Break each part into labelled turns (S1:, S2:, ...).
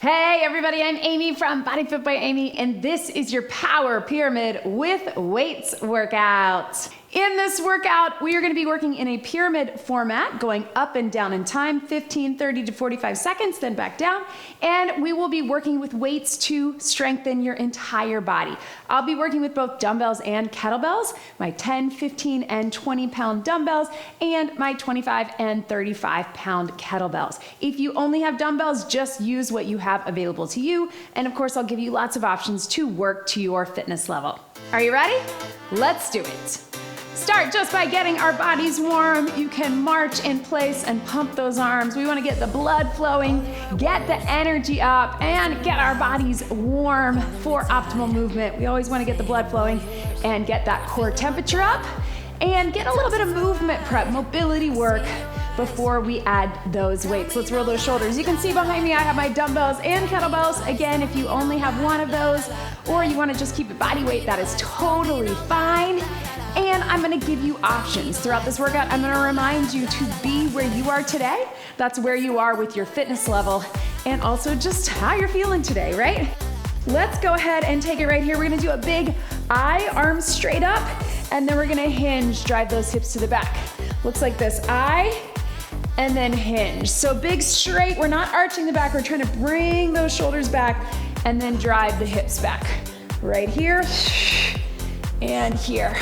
S1: Hey everybody, I'm Amy from BodyFit by Amy, and this is your Power Pyramid with Weights workout. In this workout, we are going to be working in a pyramid format, going up and down in time, 15, 30 to 45 seconds, then back down. And we will be working with weights to strengthen your entire body. I'll be working with both dumbbells and kettlebells, my 10, 15, and 20 pound dumbbells, and my 25 and 35 pound kettlebells. If you only have dumbbells, just use what you have available to you. And of course, I'll give you lots of options to work to your fitness level. Are you ready? Let's do it. Start just by getting our bodies warm. You can march in place and pump those arms. We want to get the blood flowing, get the energy up, and get our bodies warm for optimal movement. We always want to get the blood flowing and get that core temperature up and get a little bit of movement prep, mobility work before we add those weights. Let's roll those shoulders. You can see behind me I have my dumbbells and kettlebells. Again, if you only have one of those or you want to just keep it body weight, that is totally fine. And I'm gonna give you options. Throughout this workout, I'm gonna remind you to be where you are today. That's where you are with your fitness level and also just how you're feeling today, right? Let's go ahead and take it right here. We're gonna do a big I, arms straight up, and then we're gonna hinge, drive those hips to the back. Looks like this, I, and then hinge. So big straight, we're not arching the back, we're trying to bring those shoulders back and then drive the hips back. Right here and here.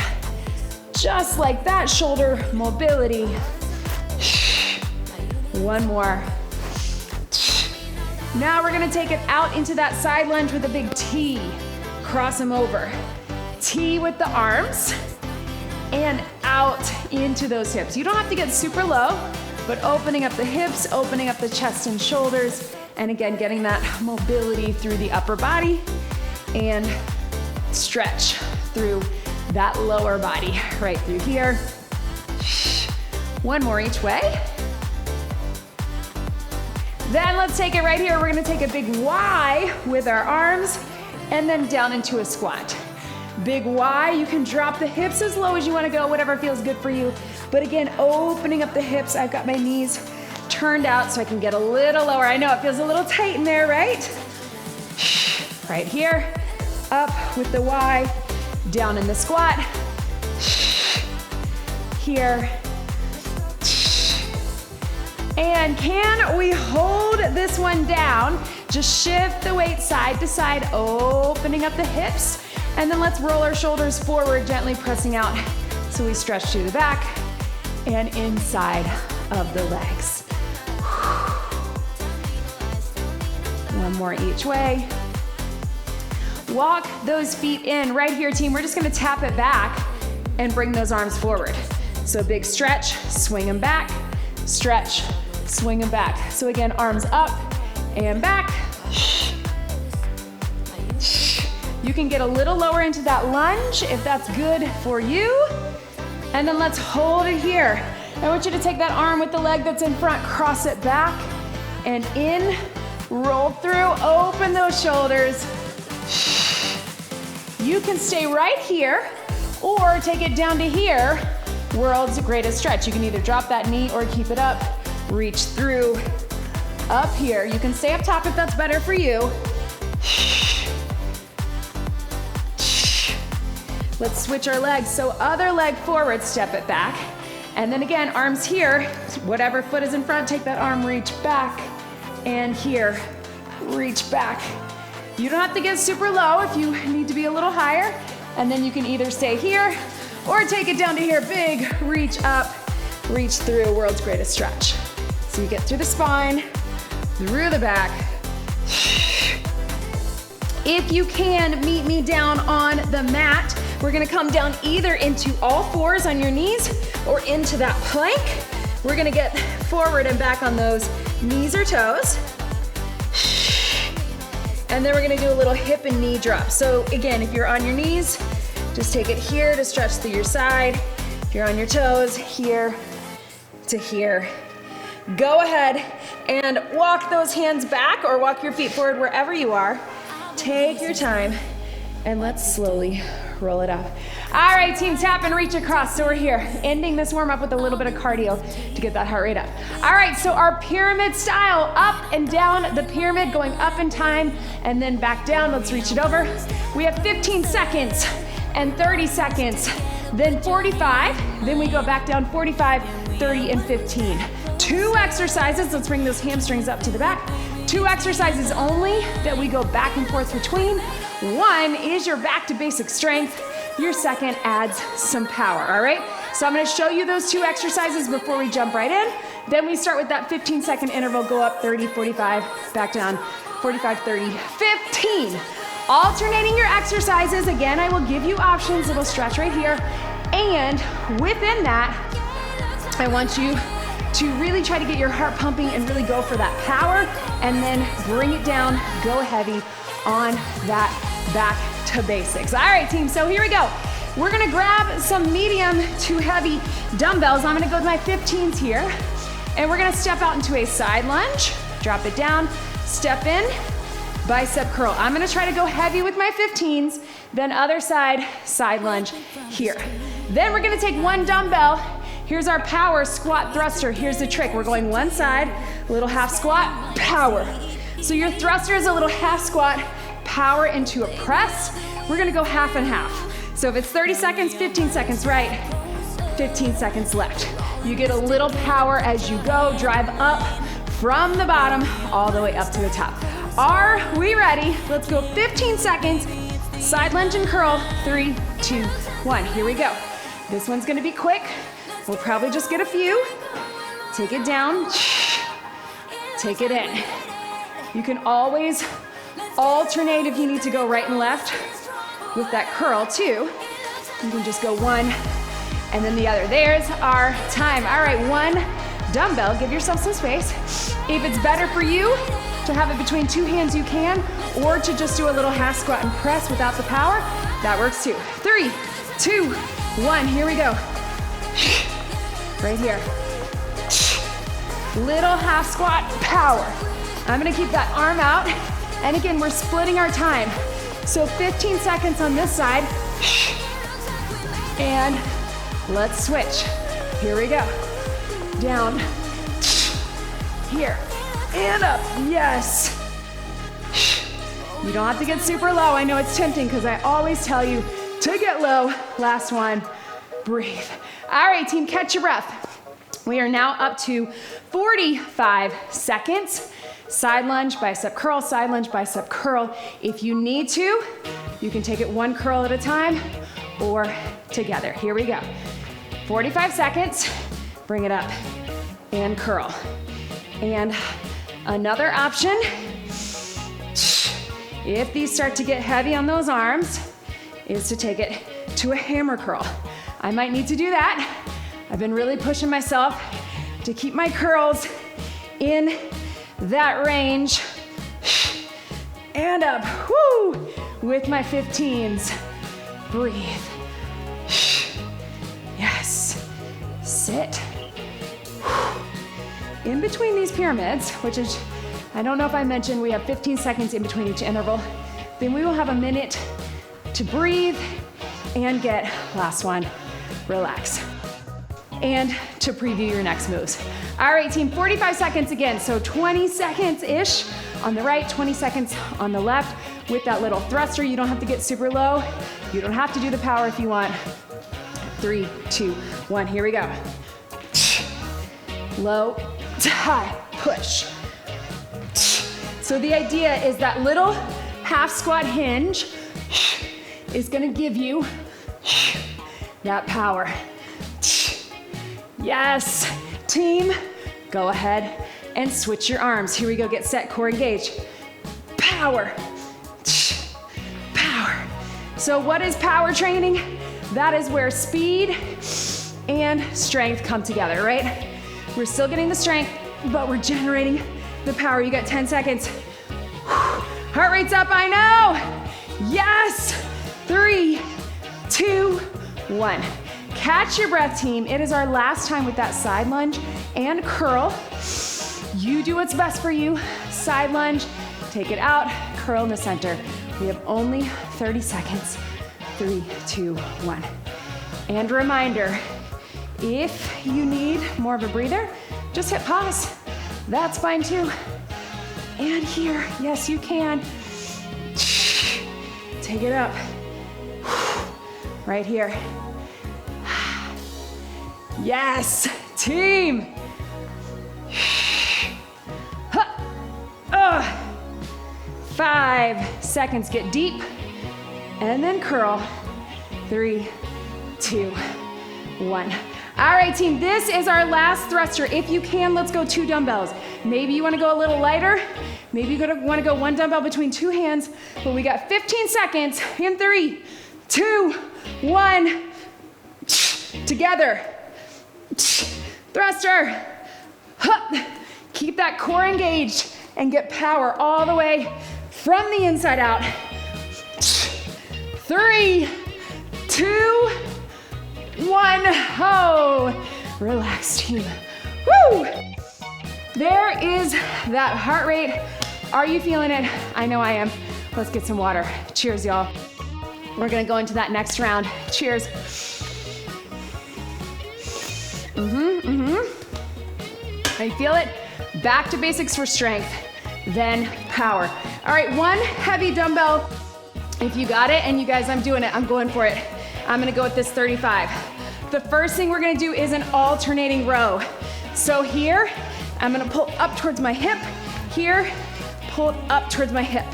S1: Just like that, shoulder mobility. One more. Now we're gonna take it out into that side lunge with a big T. Cross them over. T with the arms and out into those hips. You don't have to get super low, but opening up the hips, opening up the chest and shoulders, and again, getting that mobility through the upper body and stretch through that lower body, right through here. One more each way. Then let's take it right here. We're gonna take a big Y with our arms and then down into a squat. Big Y, you can drop the hips as low as you wanna go, whatever feels good for you. But again, opening up the hips. I've got my knees turned out so I can get a little lower. I know it feels a little tight in there, right? Right here, up with the Y. Down in the squat, here, and can we hold this one down? Just shift the weight side to side, opening up the hips, and then let's roll our shoulders forward, gently pressing out so we stretch to the back and inside of the legs. One more each way. Walk those feet in. Right here, team, we're just gonna tap it back and bring those arms forward. So big stretch, swing them back, stretch, swing them back. So again, arms up and back. You can get a little lower into that lunge if that's good for you. And then let's hold it here. I want you to take that arm with the leg that's in front, cross it back and in, roll through, open those shoulders. You can stay right here or take it down to here, world's greatest stretch. You can either drop that knee or keep it up, reach through, up here. You can stay up top if that's better for you. Let's switch our legs. So other leg forward, step it back. And then again, arms here, whatever foot is in front, take that arm, reach back, and here, reach back. You don't have to get super low if you need to be a little higher, and then you can either stay here or take it down to here. Big reach up, reach through, world's greatest stretch. So you get through the spine, through the back. If you can, meet me down on the mat. We're gonna come down either into all fours on your knees or into that plank. We're gonna get forward and back on those knees or toes. And then we're gonna do a little hip and knee drop. So again, if you're on your knees, just take it here to stretch through your side. If you're on your toes, here to here. Go ahead and walk those hands back or walk your feet forward wherever you are. Take your time And let's slowly roll it up. All right, team, tap and reach across. So we're here, ending this warm up with a little bit of cardio to get that heart rate up. All right, so our pyramid style, up and down the pyramid, going up in time and then back down. Let's reach it over. We have 15 seconds and 30 seconds, then 45. Then we go back down 45, 30, and 15. 2 exercises. Let's bring those hamstrings up to the back. 2 exercises only that we go back and forth between. 1 is your back to basic strength. Your second adds some power, all right? So I'm gonna show you those 2 exercises before we jump right in. Then we start with that 15-second interval, go up 30, 45, back down, 45, 30, 15. Alternating your exercises. Again, I will give you options. It'll stretch right here. And within that, I want you to really try to get your heart pumping and really go for that power, and then bring it down, go heavy on that back to basics. All right, team, so here we go. We're gonna grab some medium to heavy dumbbells. I'm gonna go with my 15s here, and we're gonna step out into a side lunge, drop it down, step in, bicep curl. I'm gonna try to go heavy with my 15s, then other side, side lunge here. Then we're gonna take 1 dumbbell. Here's our power squat thruster. Here's the trick. We're going one side, little half squat, power. So your thruster is a little half squat, power into a press. We're gonna go half and half. So if it's 30 seconds, 15 seconds right, 15 seconds left. You get a little power as you go, drive up from the bottom all the way up to the top. Are we ready? Let's go 15 seconds, side lunge and curl, 3, 2, 1. Here we go. This one's gonna be quick. We'll probably just get a few. Take it down, take it in. You can always alternate if you need to go right and left with that curl too. You can just go one and then the other. There's our time. All right, 1 dumbbell, give yourself some space. If it's better for you to have it between 2 hands, you can, or to just do a little half squat and press without the power, that works too. 3, 2, 1, here we go. Right here. Little half squat, power. I'm gonna keep that arm out. And again, we're splitting our time. So 15 seconds on this side. And let's switch. Here we go. Down. Here. And up. Yes. You don't have to get super low. I know it's tempting because I always tell you to get low. Last one. Breathe. All right, team, catch your breath. We are now up to 45 seconds. Side lunge, bicep curl, side lunge, bicep curl. If you need to, you can take it 1 curl at a time or together. Here we go. 45 seconds, bring it up and curl. And another option, if these start to get heavy on those arms, is to take it to a hammer curl. I might need to do that. I've been really pushing myself to keep my curls in that range. And up, whoo, with my 15s. Breathe. Yes, sit. In between these pyramids, which is, I don't know if I mentioned, we have 15 seconds in between each interval. Then we will have a minute to breathe and get, last one, relax. And to preview your next moves. All right, team, 45 seconds again. So 20 seconds-ish on the right, 20 seconds on the left with that little thruster. You don't have to get super low. You don't have to do the power if you want. 3, 2, 1, here we go. Low, high, push. So the idea is that little half squat hinge is gonna give you that power. Yes, team, go ahead and switch your arms. Here we go, get set, core engage. Power, power. So what is power training? That is where speed and strength come together, right? We're still getting the strength, but we're generating the power. You got 10 seconds. Heart rate's up, I know. Yes, 3, 2, 1. Catch your breath, team. It is our last time with that side lunge and curl. You do what's best for you. Side lunge, take it out, curl in the center. We have only 30 seconds. 3, 2, 1. And a reminder, if you need more of a breather, just hit pause. That's fine too. And here, yes, you can. Take it up. Right here. Yes, team. 5 seconds, get deep, and then curl. 3, 2, 1. All right, team, this is our last thruster. If you can, let's go 2 dumbbells. Maybe you wanna go a little lighter. Maybe you wanna go 1 dumbbell between 2 hands, but we got 15 seconds in 3, 2, 1. Together. Thruster. Keep that core engaged and get power all the way from the inside out. 3, 2, 1. Oh, relax, team. Woo! There is that heart rate. Are you feeling it? I know I am. Let's get some water. Cheers, y'all. We're gonna go into that next round. Cheers. How you feel it? Back to basics for strength, then power. All right, 1 heavy dumbbell. If you got it, and you guys, I'm doing it, I'm going for it. I'm gonna go with this 35. The first thing we're gonna do is an alternating row. So here, I'm gonna pull up towards my hip. Here, pull up towards my hip.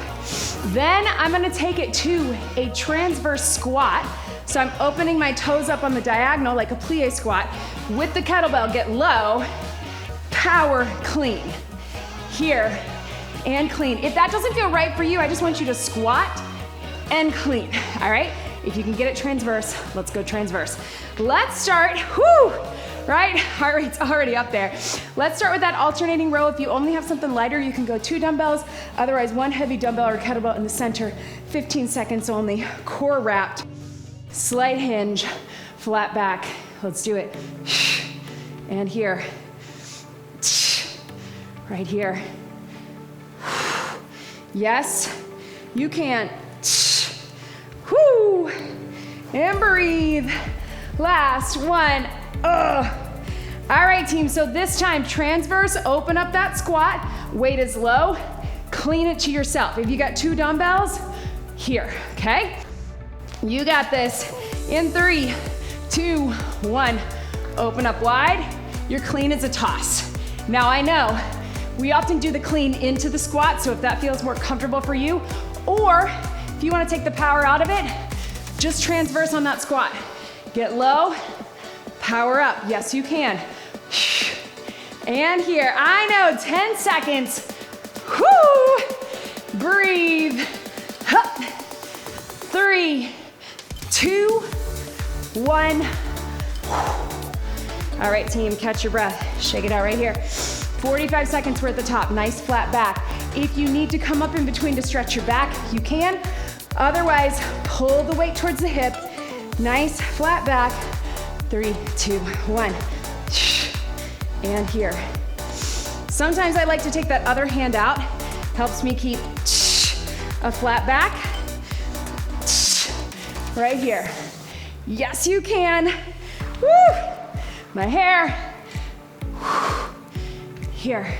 S1: Then I'm gonna take it to a transverse squat. So I'm opening my toes up on the diagonal like a plie squat. With the kettlebell, get low, power, clean. Here, and clean. If that doesn't feel right for you, I just want you to squat and clean, all right? If you can get it transverse, let's go transverse. Let's start, right? Heart rate's already up there. Let's start with that alternating row. If you only have something lighter, you can go 2 dumbbells, otherwise 1 heavy dumbbell or kettlebell in the center, 15 seconds only, core wrapped, slight hinge, flat back. Let's do it. And here, right here. Yes, you can. Whoo! And breathe. Last one. All right, team, so this time, transverse, open up that squat, weight is low, clean it to yourself. If you got 2 dumbbells, here, okay? You got this. In 3, 2, 1. Open up wide. Your clean is a toss. Now I know we often do the clean into the squat, so if that feels more comfortable for you, or if you wanna take the power out of it, just transverse on that squat. Get low, power up. Yes, you can. And here, I know, 10 seconds. Whoo! Breathe. 3, 2, 1. All right, team, catch your breath. Shake it out right here. 45 seconds, we're at the top. Nice flat back. If you need to come up in between to stretch your back, you can. Otherwise, pull the weight towards the hip. Nice flat back. 3, 2, 1. And here. Sometimes I like to take that other hand out. Helps me keep a flat back. Right here. Yes, you can. Woo! My hair. Here.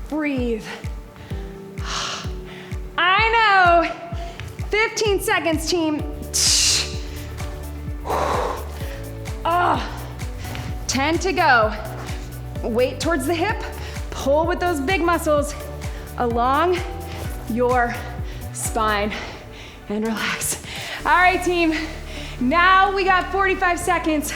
S1: Breathe. I know. 15 seconds, team. 10 to go. Weight towards the hip. Pull with those big muscles along your spine and relax. All right, team. Now we got 45 seconds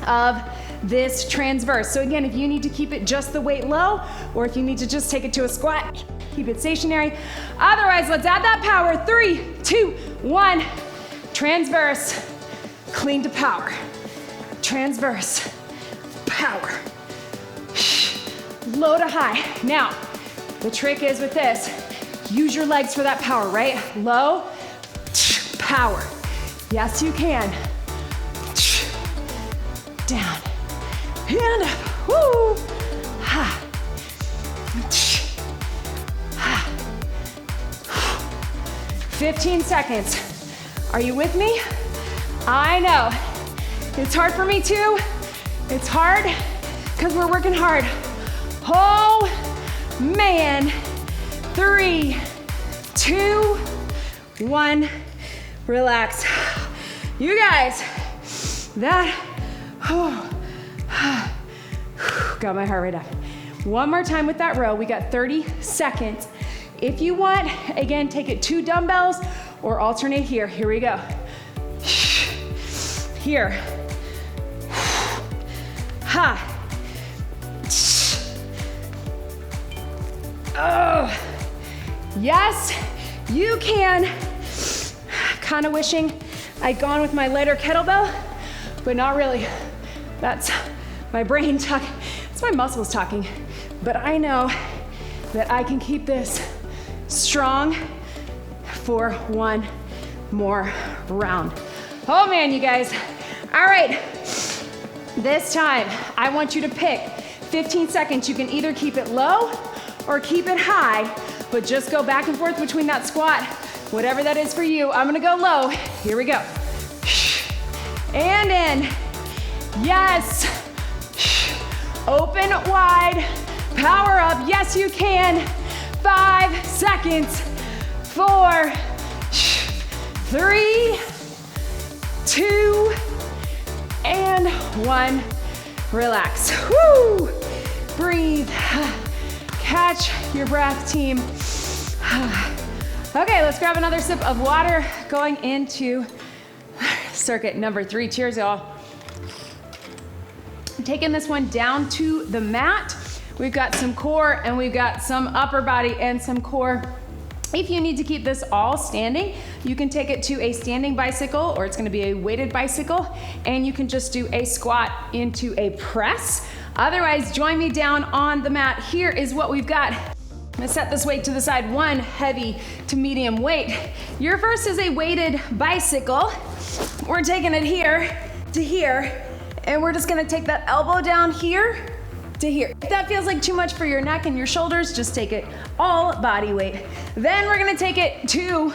S1: of this transverse. So again, if you need to keep it just the weight low, or if you need to just take it to a squat, keep it stationary. Otherwise, let's add that power. 3, 2, 1. Transverse, clean to power. Transverse, power. Low to high. Now, the trick is with this, use your legs for that power, right? Low, power. Yes, you can. Down and up. Woo! Ha. 15 seconds. Are you with me? I know. It's hard for me too. It's hard because we're working hard. Oh man. 3, 2, 1. Relax. You guys, that, got my heart rate up. One more time with that row. We got 30 seconds. If you want, again, take it 2 dumbbells or alternate here. Here we go. Here. Ha. Oh. Yes, you can. Kind of wishing I'd gone with my lighter kettlebell, but not really. That's my brain talking. It's my muscles talking. But I know that I can keep this strong for one more round. Oh man, you guys. All right, this time I want you to pick 15 seconds. You can either keep it low or keep it high, but just go back and forth between that squat, whatever that is for you. I'm gonna go low. Here we go. And in. Yes. Open wide. Power up. Yes, you can. 5 seconds. 4, 3, 2, and 1. Relax. Woo! Breathe. Catch your breath, team. Okay, let's grab another sip of water going into circuit number 3. Cheers, y'all. Taking this one down to the mat. We've got some core and we've got some upper body and some core. If you need to keep this all standing, you can take it to a standing bicycle, or it's gonna be a weighted bicycle, and you can just do a squat into a press. Otherwise, join me down on the mat. Here is what we've got. I'm gonna set this weight to the side, one heavy to medium weight. Your first is a weighted bicycle. We're taking it here to here, and we're just gonna take that elbow down here to here. If that feels like too much for your neck and your shoulders, just take it all body weight. Then we're gonna take it to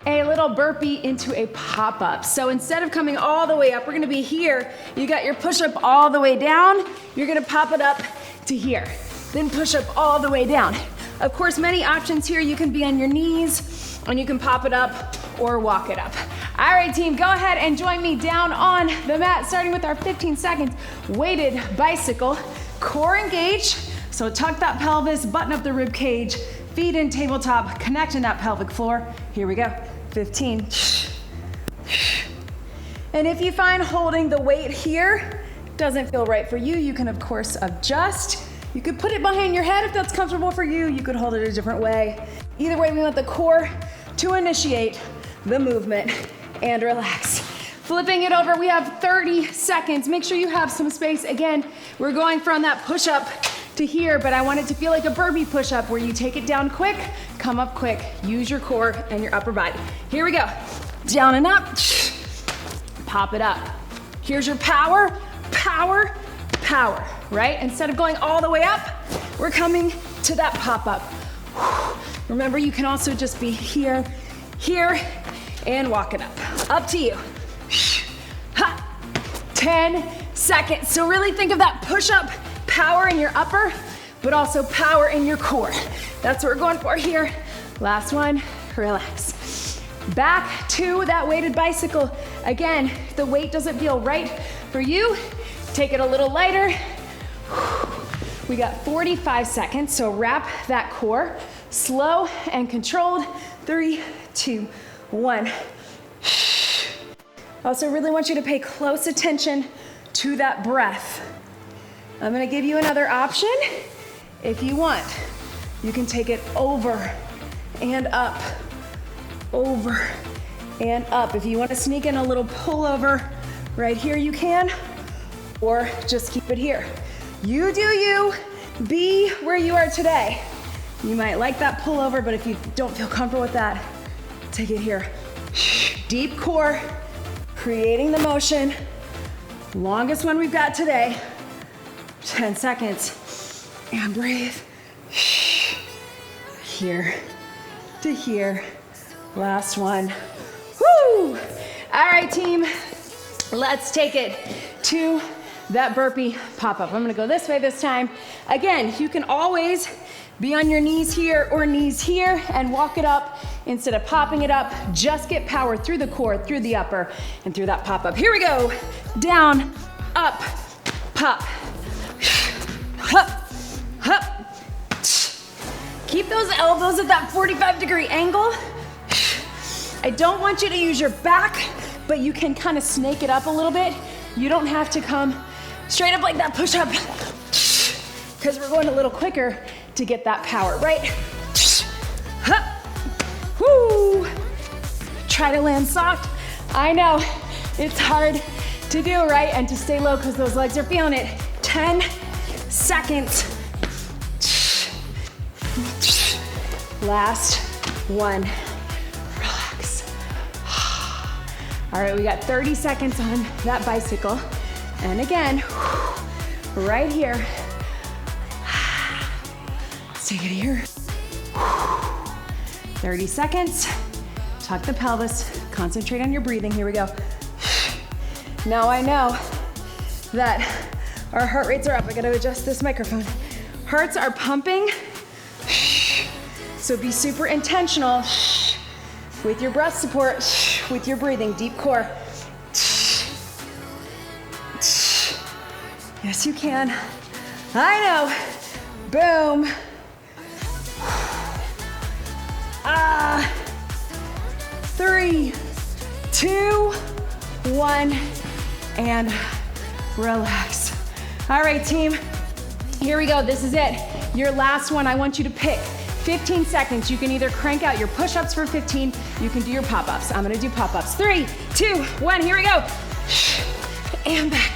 S1: a little burpee into a pop-up. So instead of coming all the way up, we're gonna be here. You got your push-up all the way down. You're gonna pop it up to here. Then push up all the way down. Of course, many options here. You can be on your knees and you can pop it up or walk it up. All right, team, go ahead and join me down on the mat, starting with our 15 seconds weighted bicycle. Core engage, so tuck that pelvis, button up the rib cage, feet in tabletop, connect in that pelvic floor. Here we go, 15. And if you find holding the weight here doesn't feel right for you, you can of course adjust. You could put it behind your head if that's comfortable for you. You could hold it a different way. Either way, we want the core to initiate the movement and relax. Flipping it over, we have 30 seconds. Make sure you have some space. Again, we're going from that push-up to here, but I want it to feel like a burpee push-up where you take it down quick, come up quick, use your core and your upper body. Here we go. Down and up, pop it up. Here's your power, power, power, right? Instead of going all the way up, we're coming to that pop-up. Remember, you can also just be here, here, and walk it up. Up to you. 10 seconds. So really think of that push-up power in your upper, but also power in your core. That's what we're going for here. Last one, relax. Back to that weighted bicycle. Again, if the weight doesn't feel right for you, take it a little lighter. We got 45 seconds, so wrap that core. Slow and controlled. 3, 2, 1. Also really want you to pay close attention to that breath. I'm gonna give you another option. If you want, you can take it over and up, over and up. If you want to sneak in a little pullover right here, you can, or just keep it here. You do you, be where you are today. You might like that pullover, but if you don't feel comfortable with that, take it here. Deep core, creating the motion. Longest one we've got today. 10 seconds, and breathe. Here to here. Last one. Woo! All right, team. Let's take it to that burpee pop-up. I'm gonna go this way this time. Again, you can always be on your knees here or knees here and walk it up instead of popping it up. Just get power through the core, through the upper, and through that pop-up. Here we go. Down, up, pop. Hup, hup. Keep those elbows at that 45-degree angle. I don't want you to use your back, but you can kind of snake it up a little bit. You don't have to come straight up like that push-up, because we're going a little quicker to get that power, right? Hup. Woo. Try to land soft. I know, it's hard to do, right? And to stay low because those legs are feeling it. 10 seconds. Last one. Relax. All right, we got 30 seconds on that bicycle. And again, right here. Let's take it here. 30 seconds. Tuck the pelvis. Concentrate on your breathing. Here we go. Now I know that our heart rates are up. I gotta adjust this microphone. Hearts are pumping. So be super intentional with your breath support, with your breathing, deep core. Yes, you can. I know. Boom. 3, 2, 1, and relax. All right, team. Here we go. This is it. Your last one. I want you to pick 15 seconds. You can either crank out your push-ups for 15, you can do your pop-ups. I'm gonna do pop-ups. 3, 2, 1, here we go. And back.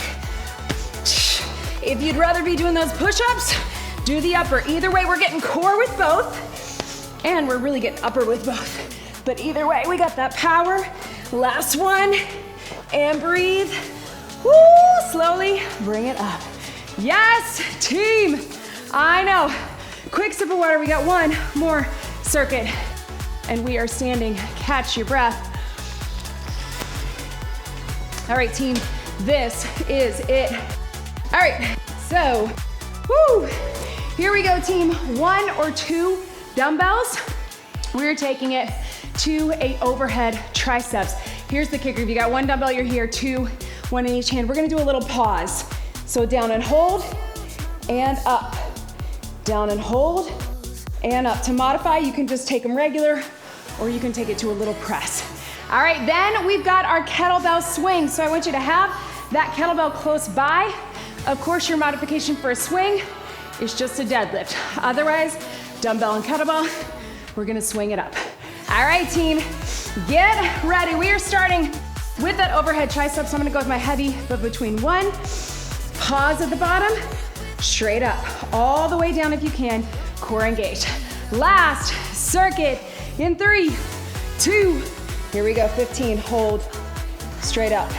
S1: If you'd rather be doing those push-ups, do the upper. Either way, we're getting core with both, and we're really getting upper with both. But either way, we got that power. Last one, and breathe. Woo, slowly bring it up. Yes, team, I know. Quick sip of water, we got one more circuit. And we are standing, catch your breath. All right, team, this is it. All right, so, woo. Here we go, team. 1 or 2 dumbbells. We're taking it to a overhead triceps. Here's the kicker. If you got 1 dumbbell, you're here, 2, 1 in each hand. We're gonna do a little pause. So down and hold, and up. Down and hold, and up. To modify, you can just take them regular, or you can take it to a little press. All right, then we've got our kettlebell swing. So I want you to have that kettlebell close by. Of course, your modification for a swing is just a deadlift. Otherwise, dumbbell and kettlebell, we're gonna swing it up. All right, team, get ready. We are starting with that overhead triceps. I'm gonna go with my heavy, but between 1, pause at the bottom, straight up, all the way down if you can, core engaged. Last circuit in 3, 2, here we go, 15, hold, straight up.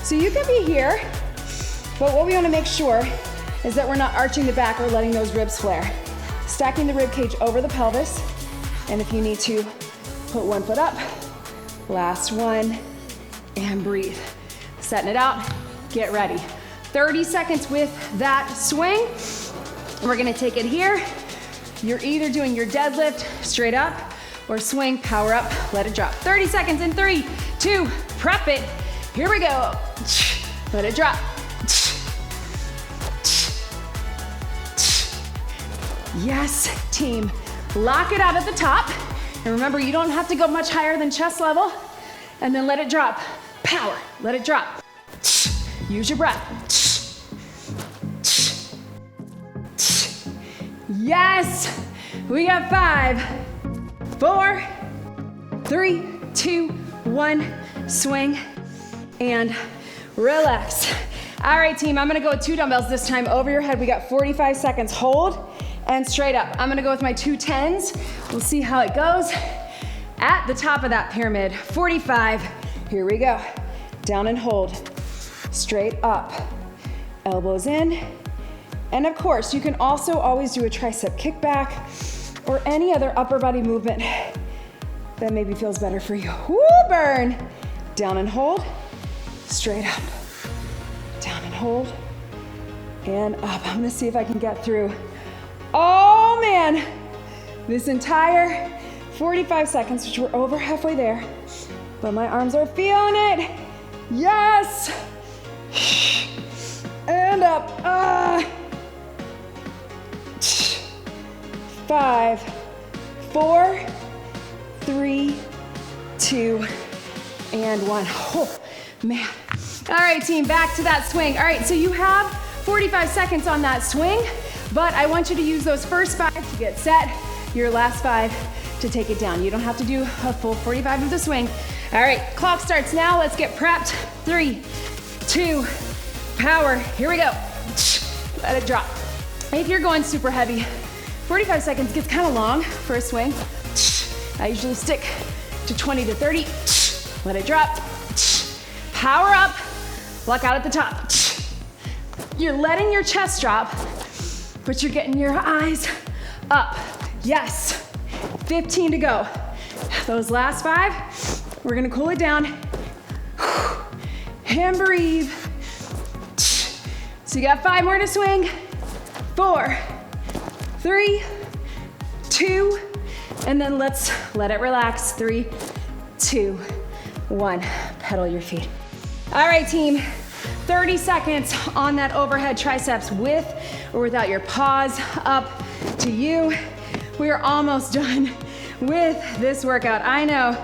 S1: So you can be here, but what we wanna make sure is that we're not arching the back or letting those ribs flare. Stacking the rib cage over the pelvis, and if you need to, put 1 foot up, last one, and breathe. Setting it out, get ready. 30 seconds with that swing. We're gonna take it here. You're either doing your deadlift straight up or swing, power up, let it drop. 30 seconds in 3, 2, prep it. Here we go. Let it drop. Yes, team. Lock it out at the top. And remember, you don't have to go much higher than chest level. And then let it drop. Power, let it drop. Use your breath. Yes, we got 5, 4, 3, 2, 1, swing and relax. All right, team, I'm gonna go with 2 dumbbells this time over your head. We got 45 seconds, hold and straight up. I'm gonna go with my 2 10s. We'll see how it goes. At the top of that pyramid, 45, here we go. Down and hold, straight up, elbows in, And of course, you can also always do a tricep kickback or any other upper body movement that maybe feels better for you. Woo, burn. Down and hold, straight up. Down and hold, and up. I'm gonna see if I can get through. Oh man, this entire 45 seconds, which we're over halfway there, but my arms are feeling it. Yes. And up. 5, 4, 3, 2, and 1. Oh, man. All right, team, back to that swing. All right, so you have 45 seconds on that swing, but I want you to use those first 5 to get set, your last 5 to take it down. You don't have to do a full 45 of the swing. All right, clock starts now. Let's get prepped. 3, 2, power. Here we go. Let it drop. If you're going super heavy, 45 seconds gets kind of long for a swing. I usually stick to 20 to 30. Let it drop. Power up. Lock out at the top. You're letting your chest drop, but you're getting your eyes up. Yes. 15 to go. Those last 5, we're gonna cool it down. And breathe. So you got 5 more to swing. 4, 3, 2, and then let's let it relax. 3, 2, 1. Pedal your feet. All right, team. 30 seconds on that overhead triceps with or without your pause. Up to you. We are almost done with this workout. I know,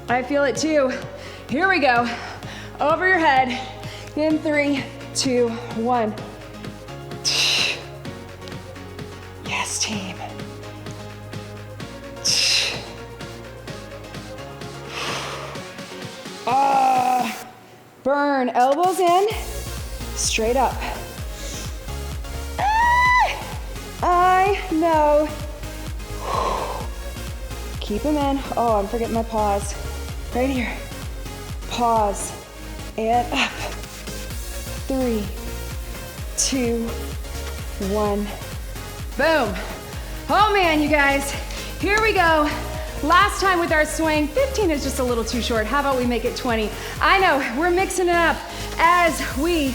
S1: I feel it too. Here we go. Over your head in 3, 2, 1. Yes, team. Burn, elbows in, straight up. I know. Keep them in. Oh, I'm forgetting my pause. Right here. Pause, and up. 3, 2, 1. Boom. Oh man, you guys, here we go. Last time with our swing, 15 is just a little too short. How about we make it 20? I know, we're mixing it up as we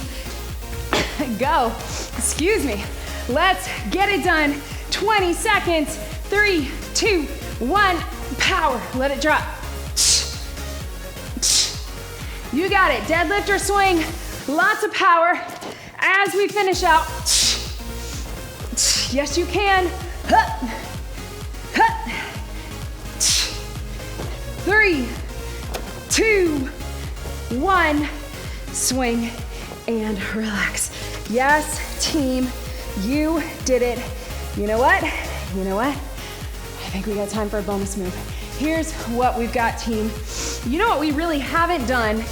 S1: go. Excuse me. Let's get it done. 20 seconds. 3, 2, 1. Power. Let it drop. You got it. Deadlift or swing. Lots of power as we finish out. Yes, you can. 3, 2, 1. Swing and relax. Yes, team, you did it. You know what? You know what? I think we got time for a bonus move. Here's what we've got, team. You know what we really haven't done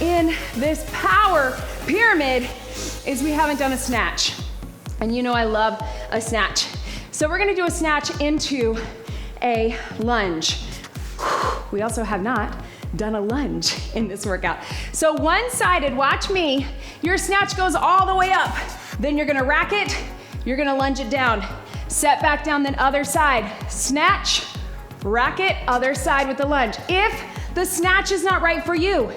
S1: in this power pyramid is we haven't done a snatch. And you know I love a snatch. So we're gonna do a snatch into a lunge. We also have not done a lunge in this workout. So one-sided, watch me. Your snatch goes all the way up. Then you're gonna rack it, you're gonna lunge it down. Set back down, then other side. Snatch, rack it, other side with the lunge. If the snatch is not right for you,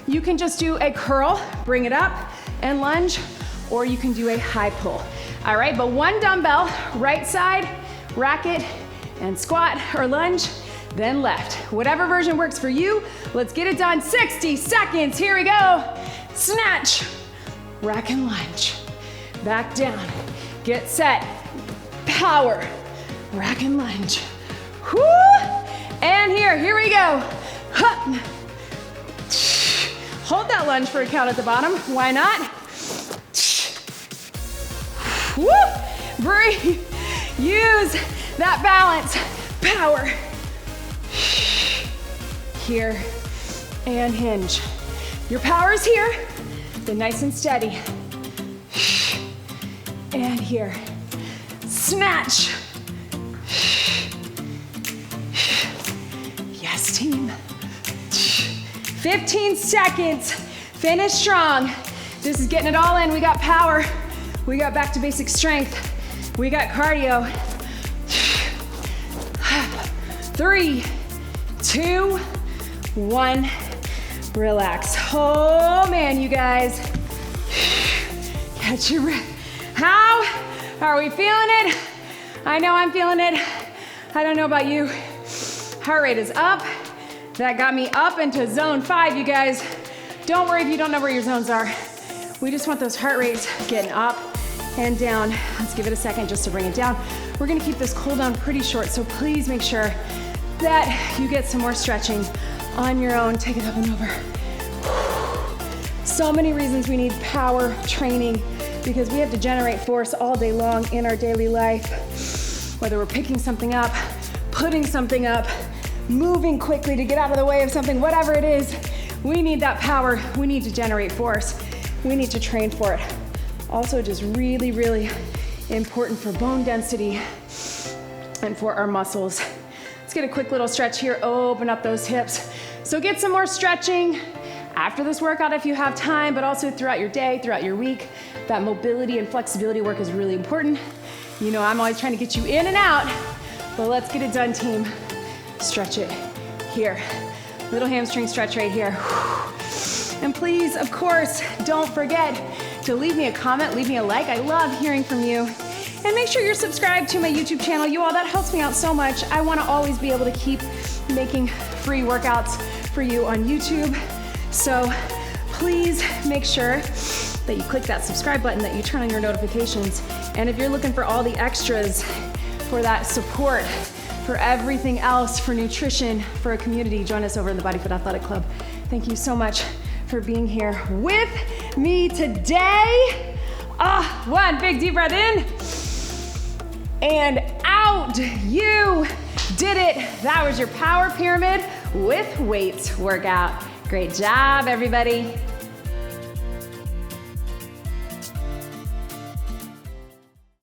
S1: you can just do a curl, bring it up and lunge, or you can do a high pull. All right, but one dumbbell, right side, rack it and squat or lunge, then left. Whatever version works for you, let's get it done. 60 seconds, here we go. Snatch, rack and lunge. Back down, get set, power, rack and lunge. Whoo! And here we go. Hup. Hold that lunge for a count at the bottom, why not? Woo! Breathe, use that balance, power. Here, and hinge. Your power is here, then nice and steady. And here, snatch. Yes, team. 15 seconds, finish strong. This is getting it all in. We got power, We got back to basic strength. We got cardio. 3, 2, 1. Relax. Oh man, you guys. Catch your breath. How are we feeling it? I know I'm feeling it. I don't know about you. Heart rate is up. That got me up into zone 5, you guys. Don't worry if you don't know where your zones are. We just want those heart rates getting up and down. Let's give it a second just to bring it down. We're gonna keep this cool down pretty short, so please make sure that you get some more stretching on your own. Take it up and over. So many reasons we need power training because we have to generate force all day long in our daily life. Whether we're picking something up, putting something up, moving quickly to get out of the way of something, whatever it is, we need that power. We need to generate force. We need to train for it. Also just really, really important for bone density and for our muscles. Let's get a quick little stretch here. Open up those hips. So get some more stretching after this workout if you have time, but also throughout your day, throughout your week. That mobility and flexibility work is really important. You know, I'm always trying to get you in and out, but let's get it done, team. Stretch it here. Little hamstring stretch right here. And please, of course, don't forget to leave me a comment, leave me a like. I love hearing from you. And make sure you're subscribed to my YouTube channel. You all, that helps me out so much. I want to always be able to keep making free workouts for you on YouTube. So please make sure that you click that subscribe button, that you turn on your notifications. And if you're looking for all the extras, for that support, for everything else, for nutrition, for a community, join us over in the BodyFit Athletic Club. Thank you so much for being here with me today. One big deep breath in and out. You did it. That was your power pyramid with weights workout. Great job, everybody.